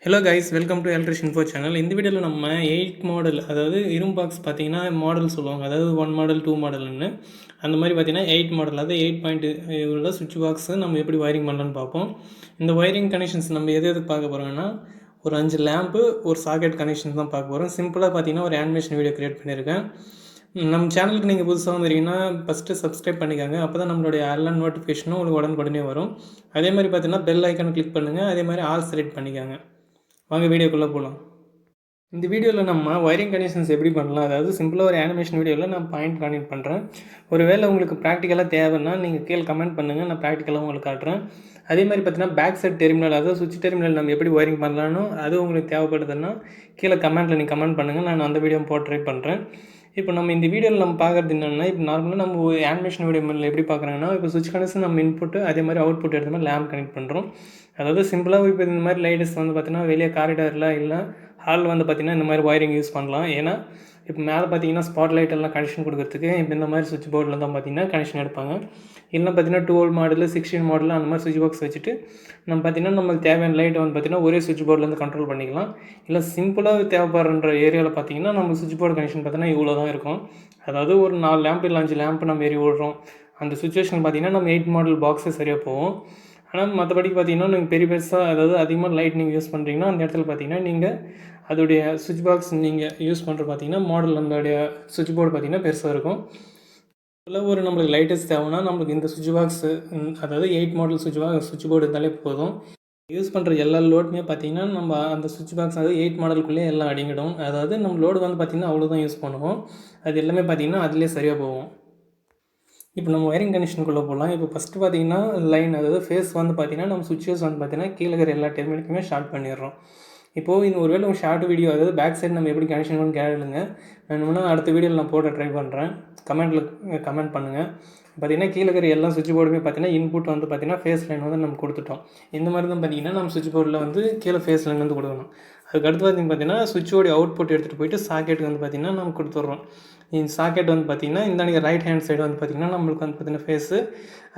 Hello guys, welcome to ElectricianInfo channel. இந்த வீடியோவில் நம்ம 8 மாடல் அதாவது இரும் பாக்ஸ் பார்த்தீங்கன்னா மாடல் சொல்லுவாங்க, அதாவது 1 மாடல் 2 மாடல்னு அந்த மாதிரி பார்த்தீங்கன்னா 8 மாடல், அதாவது 8 உள்ள சுவிட்ச் பாக்ஸை நம்ம எப்படி வயரிங் பண்ணலான்னு பார்ப்போம். இந்த வயரிங் கனெக்ஷன்ஸ் நம்ம எதுக்கு பார்க்க போகிறோம்னா ஒரு 5 லேம்பு ஒரு சாக்கெட் கனெக்ஷன்ஸ் தான் பார்க்க போகிறோம். சிம்பிளாக பார்த்தீங்கன்னா ஒரு அனிமேஷன் வீடியோ க்ரியேட் பண்ணியிருக்கேன். நம்ம சேனலுக்கு நீங்கள் புதுசாக வந்துட்டீங்கன்னா ஃபஸ்ட்டு சப்ஸ்கிரைப் பண்ணிக்காங்க, அப்போ தான் நம்மளுடைய எல்லா நோட்டிஃபிகேஷனும் உங்களுக்கு உடனுக்குடனே வரும். அதே மாதிரி பார்த்தீங்கன்னா பெல் ஐக்கானை கிளிக் பண்ணுங்கள், அதே மாதிரி ஆல் செலக்ட் பண்ணிக்காங்க. வாங்க வீடியோக்குள்ளே போகலாம். இந்த வீடியோவில் நம்ம வயரிங் கனெக்ஷன்ஸ் எப்படி பண்ணலாம், அதாவது சிம்பிளாக ஒரு அனிமேஷன் வீடியோவில் நான் பாயிண்ட் கான்டெக்ட் பண்ணுறேன். ஒரு வேளை உங்களுக்கு ப்ராக்டிக்கலாக தேவைன்னா நீங்கள் கீழே கமெண்ட் பண்ணுங்கள், நான் ப்ராக்டிக்கலாக உங்களுக்கு காட்டுறேன். அதே மாதிரி பார்த்தீங்கன்னா பேக் சைட் டெர்மினல், அதாவது சுவிட்ச் டெர்மினல் நம்ம எப்படி வயரிங் பண்ணலான்னு அது உங்களுக்கு தேவைப்படுதுன்னா கீழே கமெண்ட்டில் நீங்கள் கமெண்ட் பண்ணுங்கள், நான் அந்த வீடியோ போட்டு ட்ரை பண்ணுறேன். இப்போ நம்ம இந்த வீடியோவில் நம்ம பார்க்குறது என்னென்னா, இப்போ நார்மலாக நம்ம அனிமேஷன் வீடியோ எப்படி பார்க்குறாங்கன்னா, இப்போ சுவிட்ச் கனெக்ஷன் நம்ம இன்புட்டு அதே மாதிரி அவுட்புட் எடுத்த மாதிரி லேம்ப் கனெக்ட் பண்ணுறோம். அதாவது சிம்பிளாக இப்போ இந்த மாதிரி லைட்ஸ் வந்து பார்த்திங்கன்னா வெளியே காரிடாரில் இல்லை ஹால் வந்து பார்த்திங்கன்னா இந்த மாதிரி வயரிங் யூஸ் பண்ணலாம். ஏன்னா இப்போ மேலே பார்த்தீங்கன்னா ஸ்பாட் லைட் எல்லாம் கனெக்ஷன் கொடுக்குறதுக்கு இப்போ இந்த மாதிரி சுவிட்ச் போர்டில் தான் பார்த்திங்கன்னா கனெக்ஷன் எடுப்பாங்க. இல்லைனா பார்த்திங்கன்னா 12 மாடல் 16 மாடல் அந்த மாதிரி சுவிட்ச் பாக்ஸ் வச்சுட்டு நம்ம பார்த்திங்கன்னா நம்மளுக்கு தேவையான லைட்டை வந்து பார்த்திங்கன்னா ஒரே சுவிட்ச் போர்ட்லேருந்து கண்ட்ரோல் பண்ணிக்கலாம். இல்லை சிம்பிளாக தேவைப்படுற ஏரியாவில் பார்த்திங்கன்னா நம்ம சுவிட்ச் போர்டு கனெக்ஷன் பார்த்திங்கன்னா இவ்வளோ தான் இருக்கும். அதாவது ஒரு 4 லேம்ப் இல்லை 5 லேம்ப் நம்ம ஏறி விடுறோம். அந்த சுச்சுவேஷன் பார்த்திங்கன்னா நம்ம 8 மாடல் பாக்ஸே சரியாக போகும். ஆனால் மற்றபடி பார்த்திங்கன்னா நீங்கள் பெருசாக அதாவது அதிகமாக லைட் நீங்கள் யூஸ் பண்ணுறீங்கன்னா அந்த இடத்துல பார்த்திங்கன்னா நீங்கள் அதோடைய சுவிட்ச் பாக்ஸ் நீங்கள் யூஸ் பண்ணுற பார்த்திங்கன்னா மாடல் அதோடைய சுவிட்ச் போர்டு பார்த்திங்கன்னா பெருசாக இருக்கும். இதில் ஒரு நம்மளுக்கு லைட்டஸ் தேவைன்னா நம்மளுக்கு இந்த சுவிட்ச் பாக்ஸு அதாவது 8 மாடல் சுவிட்ச் போர்டு இருந்தாலே போதும். யூஸ் பண்ணுற எல்லா லோடுமே பார்த்திங்கன்னா நம்ம அந்த சுவிட்ச் பாக்ஸ் அதாவது 8 மாடலுக்குள்ளேயே எல்லாம் அடங்கிடும். அதாவது நம்ம லோடு வந்து பார்த்திங்கன்னா அவ்வளோதான் யூஸ் பண்ணுவோம். அது எல்லாமே பார்த்திங்கன்னா அதிலே சரியாக போகும். இப்போ நம்ம வயரிங் கனெக்ஷனுக்குள்ளே போகலாம். இப்போ ஃபஸ்ட்டு பார்த்திங்கன்னா லைன் அதாவது ஃபேஸ் வந்து பார்த்திங்கன்னா நம்ம சுவிட்சஸ் வந்து பார்த்திங்கன்னா கீழே இருக்கிற எல்லா டெர்மினலுக்குமே ஷார்ட் பண்ணிடுறோம். இப்போது இந்த ஒருவேளை உங்கள் ஷார்ட் வீடியோ அதாவது பேக் சைடு நம்ம எப்படி கனெக்ஷன் பண்ணி கேளுங்க, நான் இன்னும் அடுத்த வீடியோவில் நான் போட ட்ரை பண்ணுறேன். கமெண்ட் பண்ணுங்கள். பார்த்திங்கன்னா கீழே இருக்கிற எல்லா சுவிட்ச் போர்டுமே பார்த்திங்கன்னா இன்புட் வந்து பார்த்திங்கன்னா ஃபேஸ் லைன் வந்து நம்ம கொடுத்துட்டோம். இந்த மாதிரி தான் பார்த்திங்கன்னா நம்ம சுவிட்ச் போர்டில் வந்து கீழே ஃபேஸ் லைன் வந்து கொடுக்கணும். அதுக்கடுத்து பார்த்திங்கன்னா சுவிட்சோடைய அவுட்புட் எடுத்துகிட்டு போயிட்டு சாக்கெட்டுக்கு வந்து பார்த்திங்கன்னா நம்ம கொடுத்துட்றோம். இந்த சாக்கெட் வந்து பார்த்திங்கன்னா இந்த ரைட் ஹேண்ட் சைடு வந்து பார்த்திங்கன்னா நம்மளுக்கு வந்து பார்த்திங்கன்னா ஃபேஸு,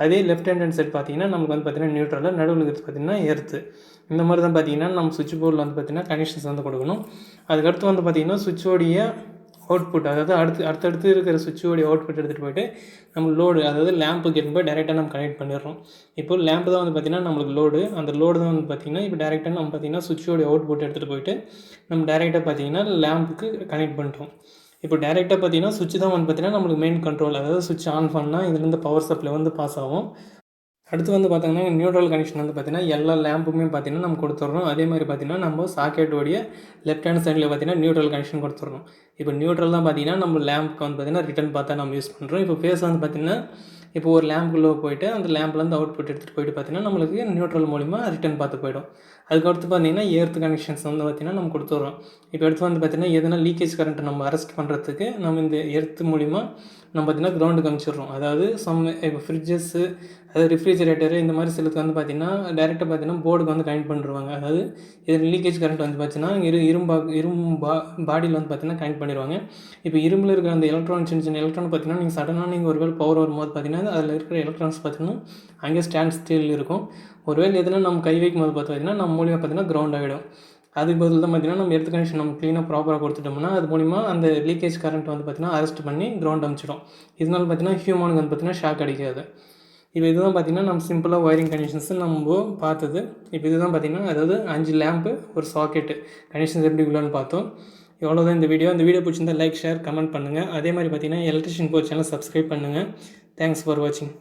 அதே லெஃப்ட் ஹேண்ட் சைடு பார்த்திங்கன்னா நமக்கு வந்து பார்த்திங்கன்னா நியூட்ரலில் நடுவில் இருக்கிறது பார்த்திங்கன்னா எர்த்து. இந்த மாதிரி தான் பார்த்திங்கன்னா நம்ம சுவிட்ச் போர்டில் வந்து பார்த்திங்கன்னா கனெக்ஷன்ஸ் வந்து கொடுக்கணும். அதுக்கடுத்து வந்து பார்த்திங்கன்னா சுவிட்சோடைய அவுட்புட் அதாவது அடுத்தடுத்து இருக்கிற சுவிட்சோடைய அவுட்புட் எடுத்துகிட்டு போய்ட்டு நம்ம லோடு அதாவது லேம்புக்கு எடுத்து போய் டேரெக்டாக நம்ம கனெக்ட் பண்ணிடுறோம். இப்போ லேம்பு தான் வந்து பார்த்திங்கன்னா நம்மளுக்கு லோடு, அந்த லோடு தான் வந்து பார்த்திங்கன்னா இப்போ டேரெக்டாக நம்ம பார்த்திங்கன்னா சுவிட்சோடைய அவுட்புட் எடுத்துகிட்டு போய்ட்டு நம்ம டேரெக்டாக பார்த்திங்கன்னா லேம்புக்கு கனெக்ட் பண்ணிட்டோம். இப்போ டேரெக்டாக பார்த்திங்கன்னா சுவிட்ச் தான் வந்து பார்த்திங்கன்னா நம்மளுக்கு மெயின் கண்ட்ரோல், அதாவது சுவிட்ச் ஆன் பண்ணால் இதுலேருந்து பவர் சப்ளை வந்து பாஸ் ஆகும். அடுத்து வந்து பார்த்திங்கன்னா நியூட்ரல் கனெக்ஷன் வந்து பார்த்திங்கன்னா எல்லா லேம்புமே பார்த்திங்கன்னா நம்ம கொடுத்துட்றோம். அதே மாதிரி பார்த்திங்கன்னா நம்ம சாக்கெட்டோடைய லெஃப்ட் ஹேண்ட் சைடில் பார்த்திங்கன்னா நியூட்ரல் கனெக்ஷன் கொடுத்துட்றோம். இப்போ நியூட்ரல் தான் பார்த்திங்கன்னா நம்ம லேம்புக்கு வந்து பார்த்திங்கன்னா ரிட்டன் பார்த்தா நம்ம யூஸ் பண்ணுறோம். இப்போ ஃபேஸ் வந்து பார்த்திங்கன்னா இப்போ ஒரு லேம்புக்குள்ளே போய்ட்டு அந்த லேம்ப்லேருந்து அவுட்புட் எடுத்துகிட்டு போய்ட்டு பார்த்திங்கன்னா நம்மளுக்கு நியூட்ரல் மூலிமா ரிட்டன் பார்த்து போய்டும். அதுக்கடுத்து பார்த்திங்கன்னா எர்த் கனெக்ஷன்ஸ் வந்து பார்த்திங்கன்னா நம்ம கொடுத்துட்றோம். இப்போ எடுத்து வந்து பார்த்திங்கன்னா எதனா லீக்கேஜ் கரண்ட்டை நம்ம அரெஸ்ட் பண்ணுறதுக்கு நம்ம இந்த எர்த் மூலிமா நம்ம பார்த்திங்கன்னா கிரவுண்டுக்கு அனுப்பிச்சிடுறோம். அதாவது இப்போ ஃப்ரிட்ஜஸ்ஸு அதாவது ரெஃப்ரிஜரேட்டரு இந்த மாதிரி சிலருக்கு வந்து பார்த்திங்கன்னா டேரெக்டாக பார்த்திங்கன்னா போர்டுக்கு வந்து கனெக்ட் பண்ணிடுவாங்க. அதாவது இது லீக்கேஜ் கரண்ட் வந்து பார்த்திங்கன்னா பாடியில் வந்து பார்த்திங்கன்னா கனெக்ட் பண்ணிடுவாங்க. இப்போ இரும்பில் இருக்கிற அந்த சின்ன எலக்ட்ரான் பார்த்திங்கன்னா நீங்கள் சடனாக நீங்கள் ஒருவேளை பவர் வரும்போது பார்த்திங்கன்னா அதில் இருக்கிற எலக்ட்ரான்ஸ் பார்த்திங்கன்னா அங்கே ஸ்டாண்ட் ஸ்டில் இருக்கும். ஒருவேளை எதுனா நம்ம கை வைக்கும் போது பார்த்திங்கன்னா நம்ம மூலியமாக பார்த்திங்கன்னா கிரவுண்ட் ஆகிடும். அதுக்கு பதில் தான் பார்த்திங்கன்னா நம்ம எர்த் கனெக்ஷன் நம்ம க்ளீனாக ப்ராப்பராக கொடுத்துட்டோம்னா அது மூலிமா அந்த லீக்கேஜ் கரண்ட் வந்து பார்த்திங்கன்னா அரெஸ்ட் பண்ணி கிரவுண்ட் அனுப்பிச்சிடும். இதனால பார்த்திங்கன்னா ஹியூமனுக்கு வந்து பார்த்திங்கன்னா ஷாக் அடிக்காது. இப்போ இதுதான் பார்த்திங்கன்னா நம்ம சிம்பிளாக வயரிங் கனெக்ஷன்ஸ் நம்ம பார்த்தது. இப்போ இதுதான் பார்த்திங்கன்னா அதாவது 5 லேம்பு ஒரு சாக்கெட்டு கனெக்ஷன்ஸ் எப்படி உள்ளன்னு பார்த்தோம். எவ்வளோதான் இந்த வீடியோ பிடிச்சிருந்தால் லைக் ஷேர் கமெண்ட் பண்ணுங்கள். அதே மாதிரி பார்த்திங்கன்னா ElectricianInfo சேனல் சப்ஸ்கிரைப் பண்ணுங்கள். தேங்க்ஸ் ஃபார் வாட்சிங்.